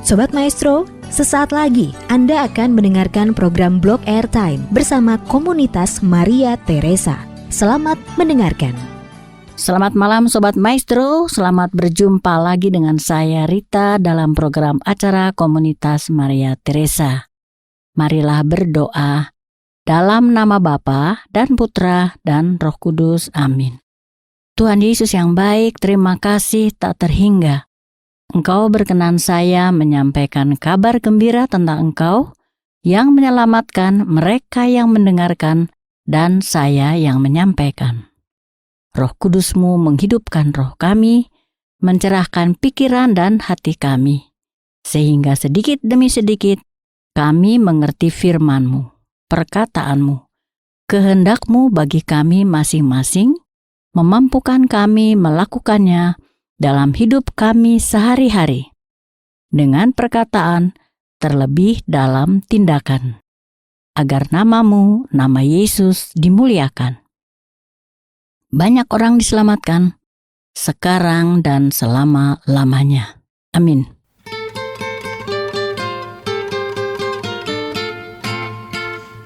Sobat Maestro, sesaat lagi Anda akan mendengarkan program Blog Airtime bersama komunitas Maria Teresa. Selamat mendengarkan. Selamat malam Sobat Maestro, selamat berjumpa lagi dengan saya Rita dalam program acara komunitas Maria Teresa. Marilah berdoa dalam nama Bapa dan Putra dan Roh Kudus. Amin. Tuhan Yesus yang baik, terima kasih tak terhingga. Engkau berkenan saya menyampaikan kabar gembira tentang Engkau yang menyelamatkan mereka yang mendengarkan dan saya yang menyampaikan. Roh Kudus-Mu menghidupkan roh kami, mencerahkan pikiran dan hati kami, sehingga sedikit demi sedikit kami mengerti firman-Mu, perkataan-Mu, kehendak-Mu bagi kami masing-masing, memampukan kami melakukannya dalam hidup kami sehari-hari, dengan perkataan terlebih dalam tindakan, agar nama-Mu, nama Yesus dimuliakan. Banyak orang diselamatkan, sekarang dan selama-lamanya. Amin.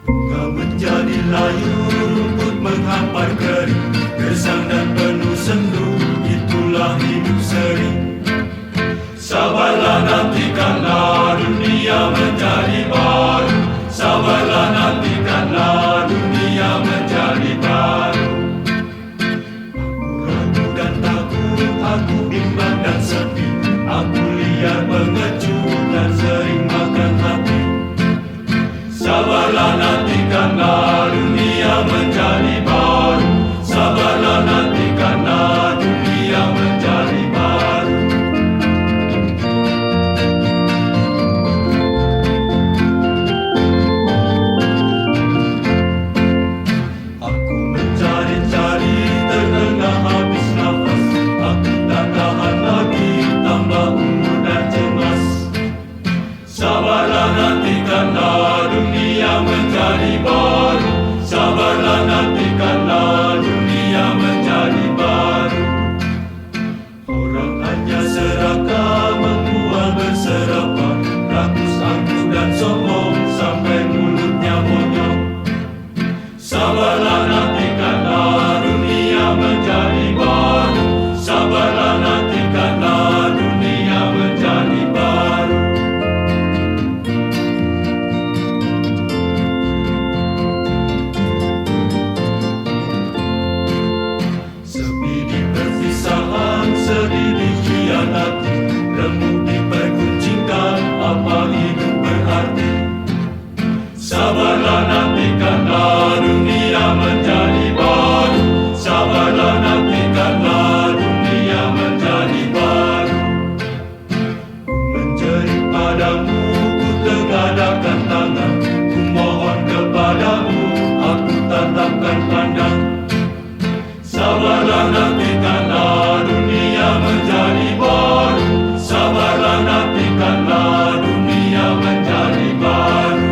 Kau menjadi layu rumput menghampar kering, gersang dan penuh sendu, itulah hidup sering. Sabarlah nantikanlah dunia menjadi baru, sabarlah nantikanlah dunia menjadi baru. Aku ragu dan takut, aku bimbang dan sepi, aku liar pengecut dan sering makan hati. Sabarlah nantikanlah dunia menjadi baru, sabarlah nantikanlah dunia menjadi baru. Aku mencari-cari terengah habis nafas, aku tak tahan lagi tambah umur dan cemas. Sabarlah nantikanlah dunia menjadi baru, sabarlah nantikanlah dunia menjadi baru. Orang hanya serakah membual berserapah, rakus angkuh dan sombong sampai mulutnya bonyok. Sabarlah nantikanlah dunia menjadi baru, sabarlah nantikanlah dunia menjadi baru. Sepi di perpisahan, sedih dikhianati, remuk diperkuncingkan, apa hidup berarti? Sabarlah nantikanlah dunia menjadi baru, sabarlah nantikanlah dunia menjadi baru. Ku menjerit padamu, ku tengadahkan tangan, ku mohon kepadamu, aku tatapkan pandang. Sabarlah nantikanlah dunia menjadi baru, sabarlah nantikanlah dunia menjadi baru.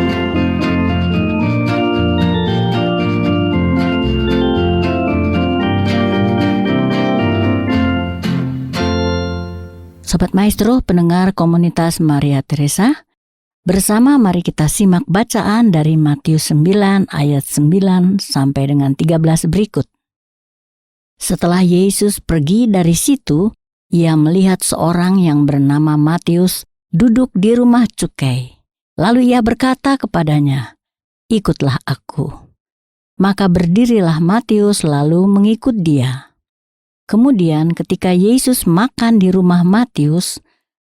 Sobat Maestro, pendengar komunitas Maria Teresa, bersama mari kita simak bacaan dari Matius 9 ayat 9 sampai dengan 13 berikut. Setelah Yesus pergi dari situ, ia melihat seorang yang bernama Matius duduk di rumah cukai. Lalu ia berkata kepadanya, "Ikutlah aku." Maka berdirilah Matius lalu mengikut dia. Kemudian ketika Yesus makan di rumah Matius,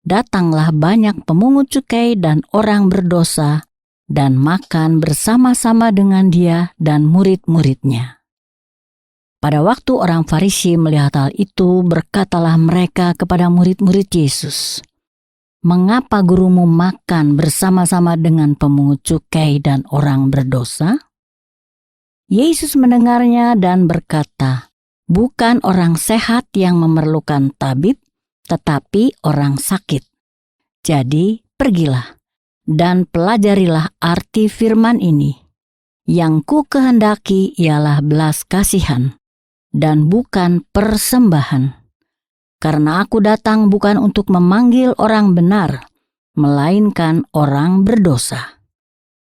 datanglah banyak pemungut cukai dan orang berdosa dan makan bersama-sama dengan dia dan murid-muridnya. Pada waktu orang Farisi melihat hal itu, berkatalah mereka kepada murid-murid Yesus, "Mengapa gurumu makan bersama-sama dengan pemungut cukai dan orang berdosa?" Yesus mendengarnya dan berkata, "Bukan orang sehat yang memerlukan tabib, tetapi orang sakit. Jadi pergilah dan pelajarilah arti firman ini. Yang ku kehendaki ialah belas kasihan, dan bukan persembahan. Karena aku datang bukan untuk memanggil orang benar, melainkan orang berdosa.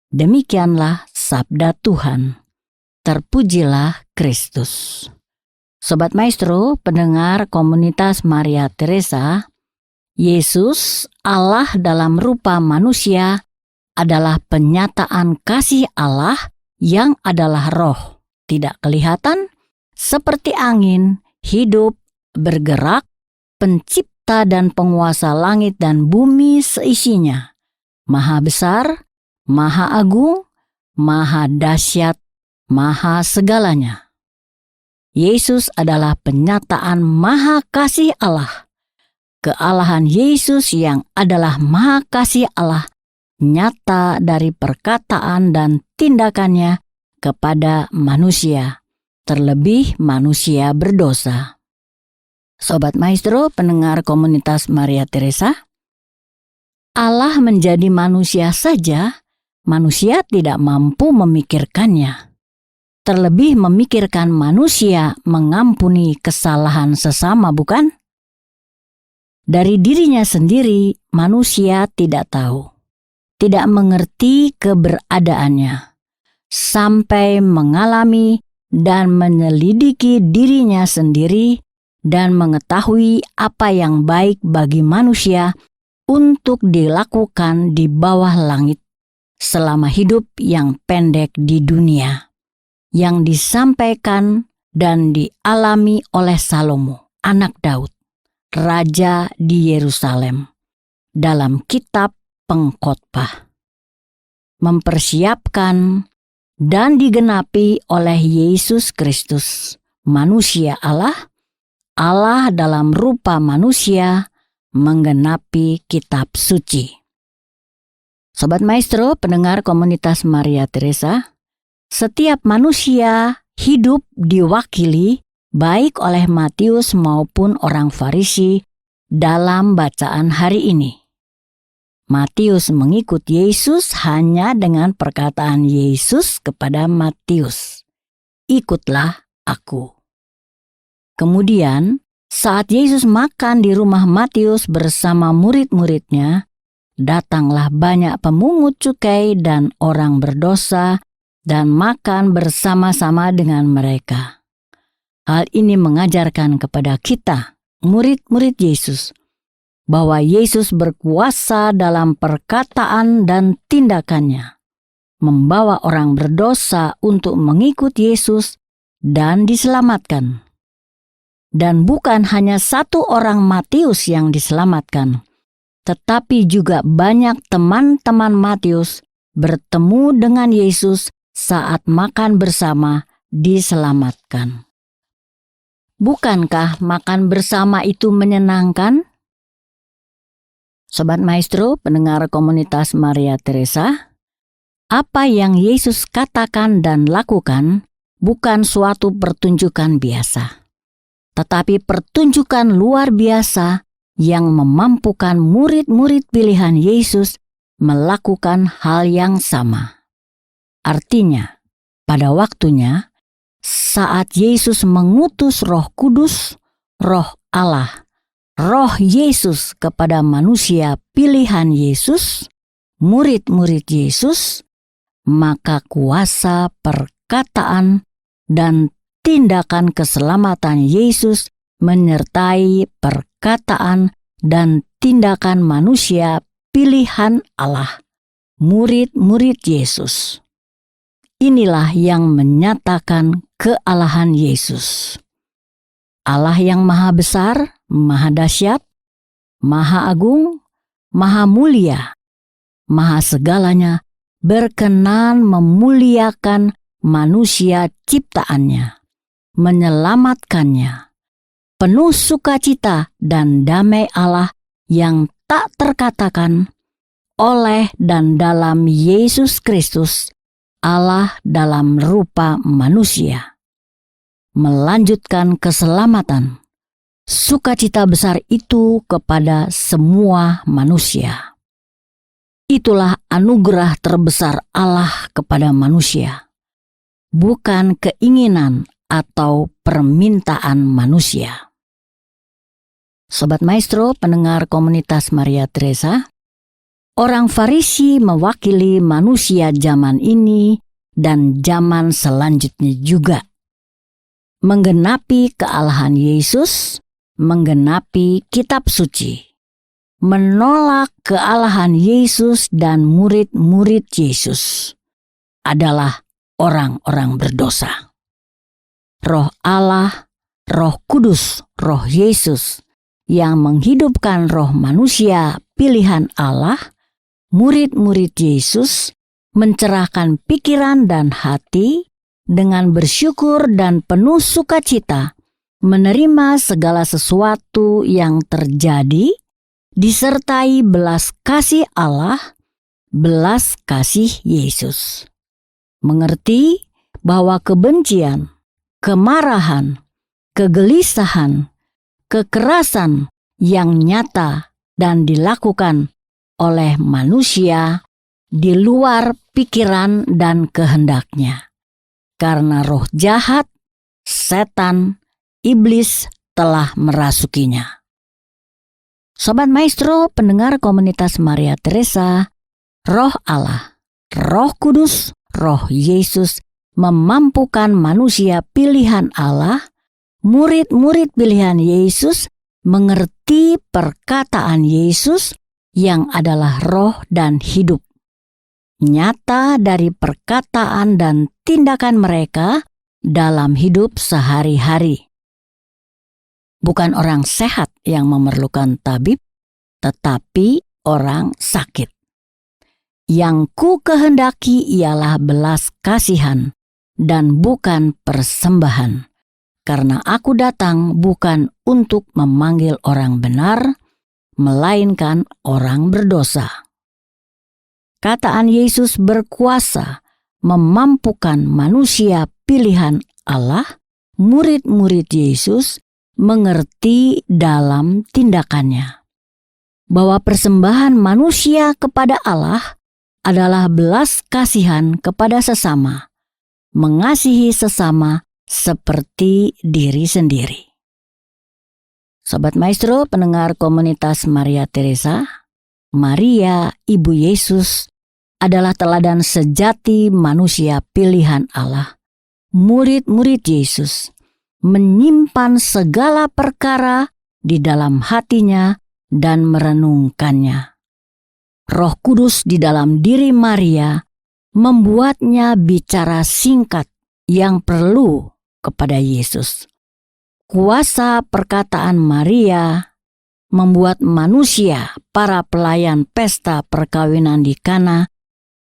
Demikianlah sabda Tuhan. Terpujilah Kristus. Sobat Maestro, pendengar komunitas Maria Teresa, Yesus, Allah dalam rupa manusia, adalah penyataan kasih Allah yang adalah roh, tidak kelihatan, seperti angin, hidup, bergerak, pencipta dan penguasa langit dan bumi seisinya, maha besar, maha agung, maha dahsyat, maha segalanya. Yesus adalah penyataan maha kasih Allah. Kealahan Yesus yang adalah maha kasih Allah nyata dari perkataan dan tindakannya kepada manusia, terlebih manusia berdosa. Sobat Maestro, pendengar komunitas Maria Teresa, Allah menjadi manusia saja, manusia tidak mampu memikirkannya. Terlebih memikirkan manusia mengampuni kesalahan sesama, bukan? Dari dirinya sendiri, manusia tidak tahu, tidak mengerti keberadaannya, sampai mengalami dan menyelidiki dirinya sendiri dan mengetahui apa yang baik bagi manusia untuk dilakukan di bawah langit selama hidup yang pendek di dunia, yang disampaikan dan dialami oleh Salomo, anak Daud, raja di Yerusalem, dalam kitab Pengkhotbah. Mempersiapkan dan digenapi oleh Yesus Kristus, manusia Allah, Allah dalam rupa manusia, menggenapi kitab suci. Sobat Maestro, pendengar komunitas Maria Teresa, setiap manusia hidup diwakili baik oleh Matius maupun orang Farisi dalam bacaan hari ini. Matius mengikut Yesus hanya dengan perkataan Yesus kepada Matius, "Ikutlah aku." Kemudian, saat Yesus makan di rumah Matius bersama murid-muridnya, datanglah banyak pemungut cukai dan orang berdosa dan makan bersama-sama dengan mereka. Hal ini mengajarkan kepada kita, murid-murid Yesus, bahwa Yesus berkuasa dalam perkataan dan tindakannya, membawa orang berdosa untuk mengikut Yesus dan diselamatkan. Dan bukan hanya satu orang Matius yang diselamatkan, tetapi juga banyak teman-teman Matius bertemu dengan Yesus saat makan bersama diselamatkan. Bukankah makan bersama itu menyenangkan? Sobat Maestro, pendengar komunitas Maria Teresa, apa yang Yesus katakan dan lakukan bukan suatu pertunjukan biasa, tetapi pertunjukan luar biasa yang memampukan murid-murid pilihan Yesus melakukan hal yang sama. Artinya, pada waktunya, saat Yesus mengutus Roh Kudus, Roh Allah, Roh Yesus kepada manusia pilihan Yesus, murid-murid Yesus, maka kuasa perkataan dan tindakan keselamatan Yesus menyertai perkataan dan tindakan manusia pilihan Allah, murid-murid Yesus. Inilah yang menyatakan kealahan Yesus. Allah yang maha besar, maha dahsyat, maha agung, maha mulia, maha segalanya, berkenan memuliakan manusia ciptaannya, menyelamatkannya, penuh sukacita dan damai Allah yang tak terkatakan oleh dan dalam Yesus Kristus, Allah dalam rupa manusia, melanjutkan keselamatan, sukacita besar itu kepada semua manusia. Itulah anugerah terbesar Allah kepada manusia, bukan keinginan atau permintaan manusia. Sobat Maestro, pendengar komunitas Maria Teresa, Orang Farisi mewakili manusia zaman ini dan zaman selanjutnya juga. Menggenapi kealahan Yesus, menggenapi kitab suci. Menolak kealahan Yesus dan murid-murid Yesus adalah orang-orang berdosa. Roh Allah, Roh Kudus, Roh Yesus yang menghidupkan roh manusia pilihan Allah, murid-murid Yesus mencerahkan pikiran dan hati dengan bersyukur dan penuh sukacita menerima segala sesuatu yang terjadi disertai belas kasih Allah, belas kasih Yesus. Mengerti bahwa kebencian, kemarahan, kegelisahan, kekerasan yang nyata dan dilakukan oleh manusia di luar pikiran dan kehendaknya. Karena roh jahat, setan, iblis telah merasukinya. Sobat Maestro, pendengar komunitas Maria Teresa, Roh Allah, Roh Kudus, Roh Yesus memampukan manusia pilihan Allah, murid-murid pilihan Yesus mengerti perkataan Yesus yang adalah roh dan hidup. Nyata dari perkataan dan tindakan mereka dalam hidup sehari-hari. Bukan orang sehat yang memerlukan tabib, tetapi orang sakit. Yang ku kehendaki ialah belas kasihan dan bukan persembahan, karena aku datang bukan untuk memanggil orang benar, melainkan orang berdosa. Kataan Yesus berkuasa memampukan manusia pilihan Allah, murid-murid Yesus, mengerti dalam tindakannya bahwa persembahan manusia kepada Allah adalah belas kasihan kepada sesama, mengasihi sesama seperti diri sendiri. Sobat Maestro, pendengar komunitas Maria Teresa, Maria, Ibu Yesus, adalah teladan sejati manusia pilihan Allah, murid-murid Yesus, menyimpan segala perkara di dalam hatinya dan merenungkannya. Roh Kudus di dalam diri Maria membuatnya bicara singkat yang perlu kepada Yesus. Kuasa perkataan Maria membuat manusia, para pelayan pesta perkawinan di Kana,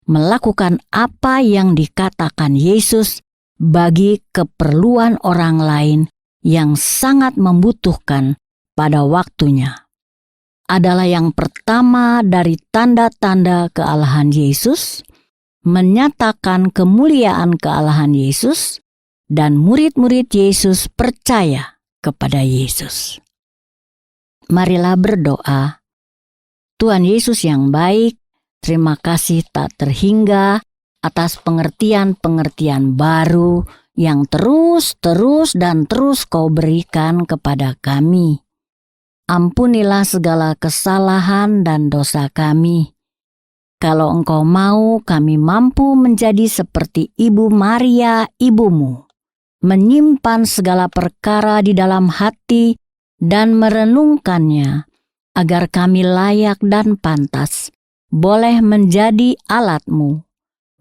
melakukan apa yang dikatakan Yesus bagi keperluan orang lain yang sangat membutuhkan pada waktunya. Adalah yang pertama dari tanda-tanda kealahan Yesus, menyatakan kemuliaan kealahan Yesus, dan murid-murid Yesus percaya kepada Yesus. Marilah berdoa. Tuhan Yesus yang baik, terima kasih tak terhingga atas pengertian-pengertian baru yang terus Kau berikan kepada kami. Ampunilah segala kesalahan dan dosa kami. Kalau Engkau mau, kami mampu menjadi seperti Ibu Maria, ibumu, menyimpan segala perkara di dalam hati dan merenungkannya, agar kami layak dan pantas boleh menjadi alat-Mu,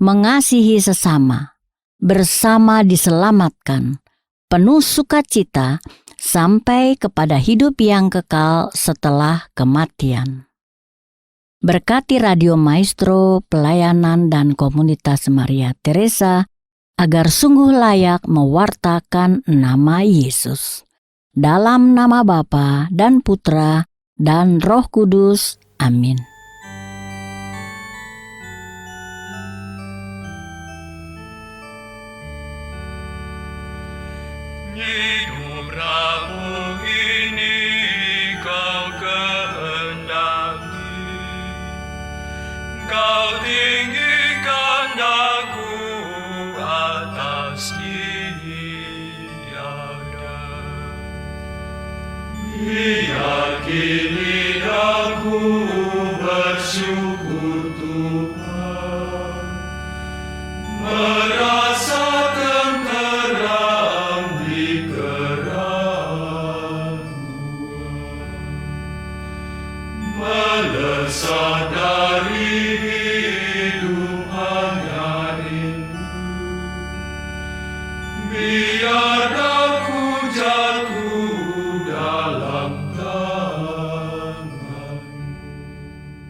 mengasihi sesama, bersama diselamatkan, penuh sukacita, sampai kepada hidup yang kekal setelah kematian. Berkati Radio Maestro, pelayanan dan komunitas Maria Teresa, agar sungguh layak mewartakan nama Yesus. Dalam nama Bapa dan Putra dan Roh Kudus. Amin. Hidup rapuh ini Kau kehendaki, Kau tinggikan aku atas tiada. Biar kini aku bersyukur melesat dari hidup hanya rindu. Biar aku jatuh dalam tangan.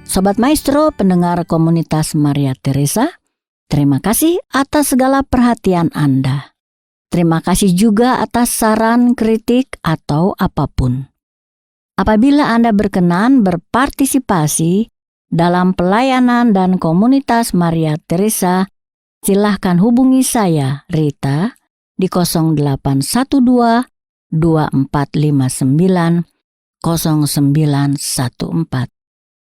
Sobat Maestro, pendengar komunitas Maria Teresa, terima kasih atas segala perhatian Anda. Terima kasih juga atas saran, kritik, atau apapun. Apabila Anda berkenan berpartisipasi dalam pelayanan dan komunitas Maria Teresa, silahkan hubungi saya, Rita, di 0812 2459 0914.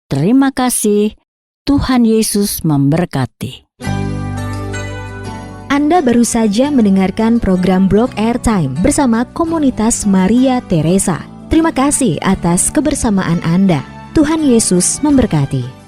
Terima kasih, Tuhan Yesus memberkati. Anda baru saja mendengarkan program Blog Airtime bersama komunitas Maria Teresa. Terima kasih atas kebersamaan Anda. Tuhan Yesus memberkati.